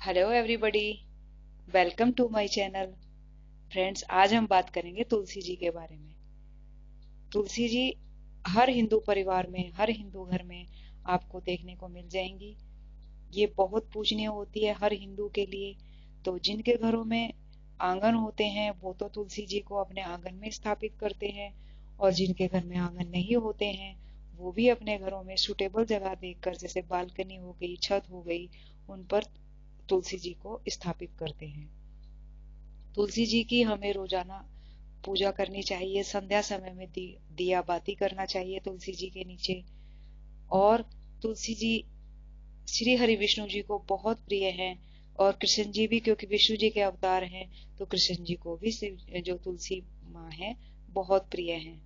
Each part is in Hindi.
Hello everybody, welcome to my channel. Friends, आज हम बात करेंगे तुलसी जी के बारे में। तुलसी जी हर हिंदू परिवार में, हर हिंदू घर में आपको देखने को मिल जाएंगी। ये बहुत पूजनीय होती है हर हिंदू के लिए। तो जिनके घरों में आंगन होते हैं वो तो तुलसी जी को अपने आंगन में स्थापित करते हैं, और जिनके घर में आंगन नहीं होते हैं वो भी अपने घरों में सुटेबल जगह देखकर, जैसे बालकनी हो गई, छत हो गई, उन पर तुलसी जी को स्थापित करते हैं। तुलसी जी की हमें रोजाना पूजा करनी चाहिए। संध्या समय में दिया बाती करना चाहिए तुलसी जी के नीचे। और तुलसी जी श्री हरि विष्णु जी को बहुत प्रिय हैं, और कृष्ण जी भी, क्योंकि विष्णु जी के अवतार हैं, तो कृष्ण जी को भी जो तुलसी माँ है बहुत प्रिय हैं।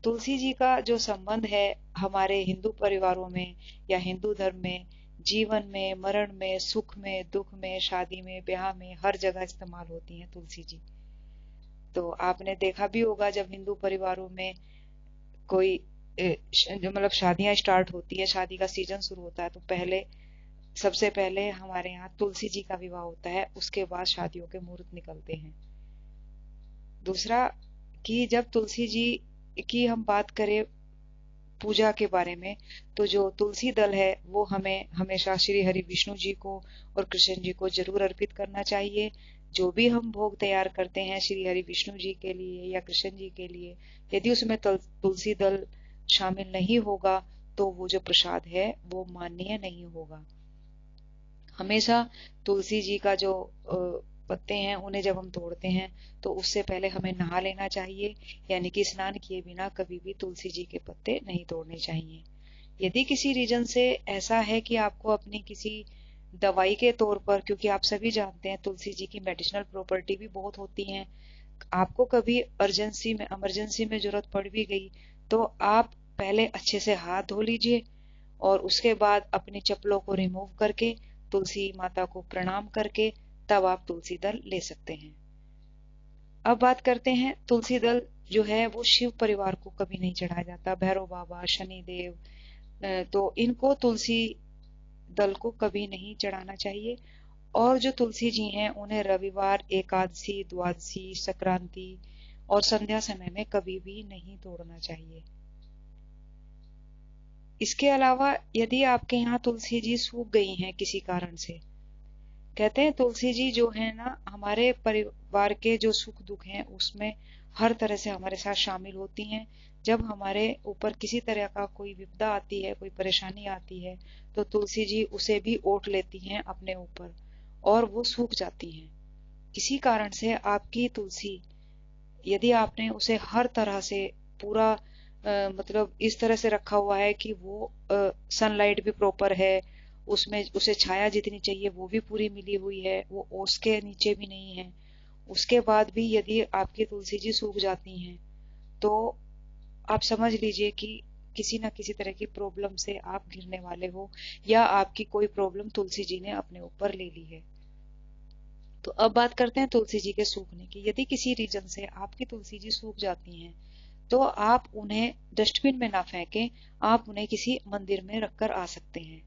तुलसी जी का जो संबंध है हमारे हिंदू परिवारों में या हिंदू धर्म में, जीवन में, मरण में, सुख में, दुख में, शादी में, ब्याह में, हर जगह इस्तेमाल होती है तुलसी जी। तो आपने देखा भी होगा, जब हिंदू परिवारों में कोई जो मतलब शादियां स्टार्ट होती है, शादी का सीजन शुरू होता है, तो सबसे पहले हमारे यहाँ तुलसी जी का विवाह होता है, उसके बाद शादियों के मुहूर्त निकलते हैं। दूसरा कि जब तुलसी जी की हम बात करें पूजा के बारे में, तो जो तुलसी दल है वो हमें हमेशा श्री हरि विष्णु जी को और कृष्ण जी को जरूर अर्पित करना चाहिए। जो भी हम भोग तैयार करते हैं श्री हरि विष्णु जी के लिए या कृष्ण जी के लिए, यदि उसमें तुलसी दल शामिल नहीं होगा तो वो जो प्रसाद है वो माननीय नहीं होगा। हमेशा तुलसी जी का जो पत्ते हैं उन्हें जब हम तोड़ते हैं तो उससे पहले हमें नहा लेना चाहिए, यानी कि स्नान किए बिना कभी भी तुलसी जी के पत्ते नहीं तोड़ने चाहिए। यदि किसी रीजन से ऐसा है कि आपको अपनी किसी दवाई के तौर पर, क्योंकि आप सभी जानते हैं तुलसी जी की मेडिसिनल प्रॉपर्टी भी बहुत होती है, आपको कभी इमरजेंसी में जरूरत पड़ भी गई तो आप पहले अच्छे से हाथ धो लीजिए, और उसके बाद अपनी चप्पलों को रिमूव करके तुलसी माता को प्रणाम करके तब आप तुलसी दल ले सकते हैं। अब बात करते हैं, तुलसी दल जो है वो शिव परिवार को कभी नहीं चढ़ाया जाता। भैरव बाबा, शनि देव, तो इनको तुलसी दल को कभी नहीं चढ़ाना चाहिए। और जो तुलसी जी हैं उन्हें रविवार, एकादशी, द्वादशी, संक्रांति और संध्या समय में कभी भी नहीं तोड़ना चाहिए। इसके अलावा यदि आपके यहाँ तुलसी जी सूख गई हैं किसी कारण से, कहते हैं तुलसी जी जो है ना हमारे परिवार के जो सुख दुख हैं उसमें हर तरह से हमारे साथ शामिल होती हैं। जब हमारे ऊपर किसी तरह का कोई विपदा आती है, कोई परेशानी आती है, तो तुलसी जी उसे भी ओट लेती हैं अपने ऊपर और वो सूख जाती हैं। किसी कारण से आपकी तुलसी, यदि आपने उसे हर तरह से पूरा मतलब इस तरह से रखा हुआ है कि वो सनलाइट भी प्रॉपर है, उसमें उसे छाया जितनी चाहिए वो भी पूरी मिली हुई है, वो ओस के नीचे भी नहीं है, उसके बाद भी यदि आपकी तुलसी जी सूख जाती हैं तो आप समझ लीजिए कि किसी ना किसी तरह की प्रॉब्लम से आप घिरने वाले हो, या आपकी कोई प्रॉब्लम तुलसी जी ने अपने ऊपर ले ली है। तो अब बात करते हैं तुलसी जी के सूखने की। यदि किसी रीजन से आपकी तुलसी जी सूख जाती हैं तो आप उन्हें डस्टबिन में ना फेंकें, आप उन्हें किसी मंदिर में रखकर आ सकते हैं।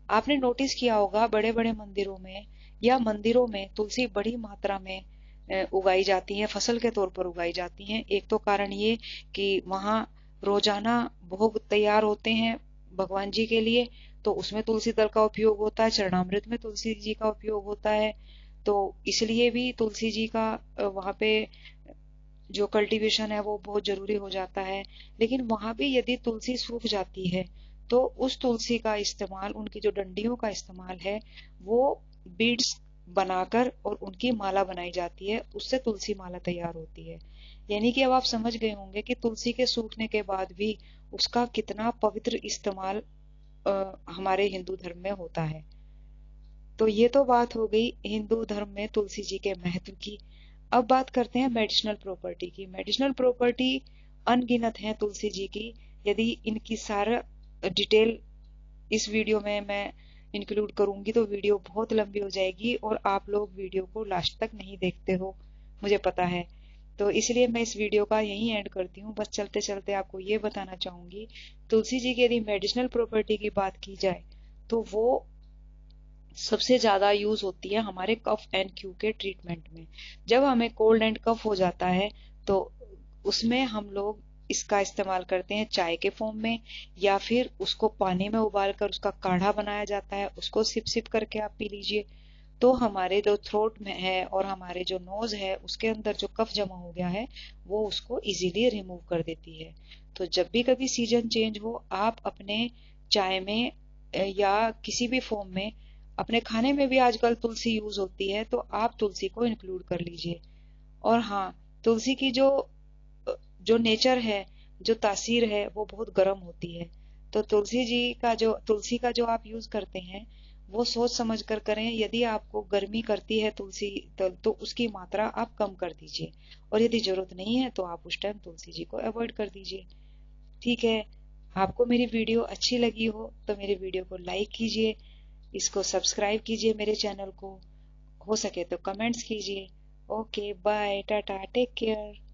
आपने नोटिस किया होगा बड़े बड़े मंदिरों में या मंदिरों में तुलसी बड़ी मात्रा में उगाई जाती है, फसल के तौर पर उगाई जाती है। एक तो कारण ये कि वहां रोजाना भोग तैयार होते हैं भगवान जी के लिए, तो उसमें तुलसी दल का उपयोग होता है, चरणामृत में तुलसी जी का उपयोग होता है, तो इसलिए भी तुलसी जी का वहां पे जो कल्टीवेशन है वो बहुत जरूरी हो जाता है। लेकिन वहां भी यदि तुलसी सूख जाती है तो उस तुलसी का इस्तेमाल, उनकी जो डंडियों का इस्तेमाल है वो बीड्स बनाकर और उनकी माला बनाई जाती है, उससे तुलसी माला तैयार होती है। यानी कि अब आप समझ गए होंगे कि तुलसी के सूखने के बाद भी उसका कितना पवित्र इस्तेमाल हमारे हिंदू धर्म में होता है। तो ये तो बात हो गई हिंदू धर्म में तुलसी जी के महत्व की। अब बात करते हैं मेडिसिनल प्रॉपर्टी की। मेडिसिनल प्रॉपर्टी अनगिनत है तुलसी जी की। यदि इनकी सारा डिटेल इस वीडियो में मैं इंक्लूड करूंगी तो वीडियो बहुत लंबी हो जाएगी, और आप लोग वीडियो को लास्ट तक नहीं देखते हो, मुझे पता है। तो इसलिए मैं इस वीडियो का यही एंड करती हूँ। बस चलते चलते आपको ये बताना चाहूंगी, तुलसी जी की यदि मेडिसिनल प्रॉपर्टी की बात की जाए तो वो सबसे ज्यादा यूज होती है हमारे कफ एंड क्यू के ट्रीटमेंट में। जब हमें कोल्ड एंड कफ हो जाता है तो उसमें हम लोग इसका इस्तेमाल करते हैं चाय के फॉर्म में, या फिर उसको पानी में उबाल कर उसका काढ़ा बनाया जाता है, उसको सिप सिप करके आप पी लीजिए। तो हमारे जो थ्रोट में है और हमारे जो नोज है उसके अंदर जो कफ जमा हो गया है वो उसको इजीली रिमूव कर देती है। तो जब भी कभी सीजन चेंज हो, आप अपने चाय में या किसी भी फॉर्म में, अपने खाने में भी आजकल तुलसी यूज होती है, तो आप तुलसी को इंक्लूड कर लीजिए। और हाँ, तुलसी की जो जो नेचर है, जो तासीर है वो बहुत गर्म होती है। तो तुलसी का जो आप यूज करते हैं वो सोच समझ कर करें। यदि आपको गर्मी करती है तुलसी तो उसकी मात्रा आप कम कर दीजिए, और यदि जरूरत नहीं है तो आप उस टाइम तुलसी जी को अवॉइड कर दीजिए। ठीक है। आपको मेरी वीडियो अच्छी लगी हो मेरे वीडियो को लाइक कीजिए, इसको सब्सक्राइब कीजिए मेरे चैनल को, हो सके तो कमेंट्स कीजिए। Okay bye tata take care.